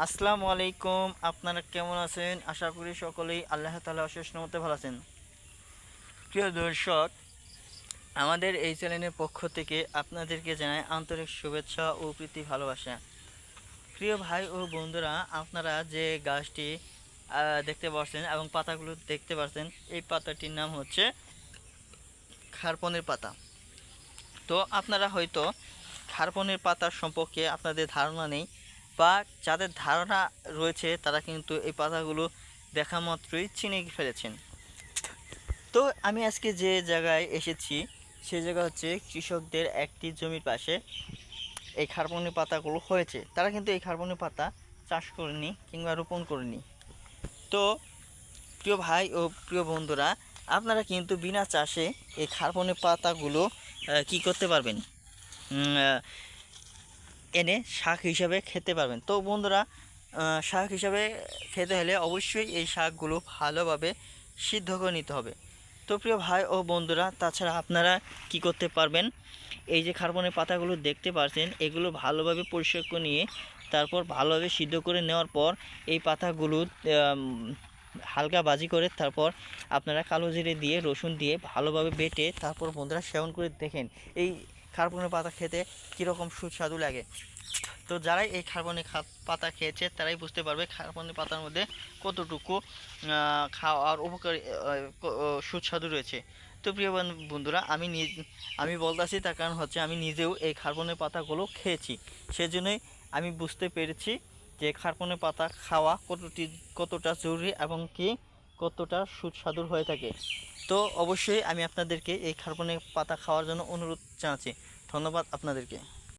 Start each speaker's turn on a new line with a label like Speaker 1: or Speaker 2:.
Speaker 1: আসসালামু আলাইকুম। আপনারা কেমন আছেন? আশা করি সকলেই আল্লাহ তাআলার অশেষ রহমতে ভালো আছেন। প্রিয় দর্শক, আমাদের এই চ্যানেলের পক্ষ থেকে আপনাদেরকে জানাই আন্তরিক শুভেচ্ছা ও প্রীতি ভালোবাসা। প্রিয় ভাই ও বন্ধুরা, আপনারা যে গাছটি দেখতে পাচ্ছেন এবং পাতাগুলো দেখতে পাচ্ছেন, এই পাতাটির নাম হচ্ছে খারপনের পাতা। তো আপনারা হয়তো খারপনের পাতা সম্পর্কে আপনাদের ধারণা নেই, বা যাদের ধারণা রয়েছে তারা কিন্তু এই পাতাগুলো দেখা মাত্রই চিনে ফেলেছেন। তো আমি আজকে যে জায়গায় এসেছি সেই জায়গা হচ্ছে কৃষকদের একটি জমির পাশে এই খারপনের পাতাগুলো হয়েছে। তারা কিন্তু এই খারপনের পাতা চাষ করেনি কিংবা রোপণ করেনি। তো প্রিয় ভাই ও প্রিয় বন্ধুরা, আপনারা কিন্তু বিনা চাষে এই খারপনের পাতাগুলো কি করতে পারবেন, এনে শাক হিসাবে খেতে পারবেন। তো বন্ধুরা, শাক হিসাবে খেতে হলে অবশ্যই এই শাকগুলো ভালোভাবে সিদ্ধ করে নিতে হবে। তো প্রিয় ভাই ও বন্ধুরা, তাছাড়া আপনারা কি করতে পারবেন, এই যে কার্বনের পাতাগুলো দেখতে পাচ্ছেন, এগুলো ভালোভাবে পরিষ্কার করে নিয়ে তারপর ভালোভাবে সিদ্ধ করে নেওয়ার পর এই পাতাগুলো হালকা ভাজি করে তারপর আপনারা কালো জিরে দিয়ে রসুন দিয়ে ভালোভাবে বেটে তারপর বন্ধুরা সেবন করে দেখেন এই কার্বনের পাতা খেতে কীরকম সুস্বাদু লাগে। তো যারাই এই কার্বনের পাতা খেয়েছে তারাই বুঝতে পারবে কার্বনের পাতার মধ্যে কতটুকু খাওয়ার উপকারী সুস্বাদু রয়েছে। তো প্রিয় বন্ধুরা, আমি বলতেছি তার কারণ হচ্ছে আমি নিজেও এই কার্বনের পাতাগুলো খেয়েছি, সেজন্যই আমি বুঝতে পেরেছি যে কার্বনের পাতা খাওয়া কতটা জরুরি এবং কি কতটা সুস্বাদু হয়ে থাকে। তো অবশ্যই আমি আপনাদেরকে এই কার্বনের পাতা খাওয়ার জন্য অনুরোধ জানাচ্ছি। ধন্যবাদ আপনাদেরকে।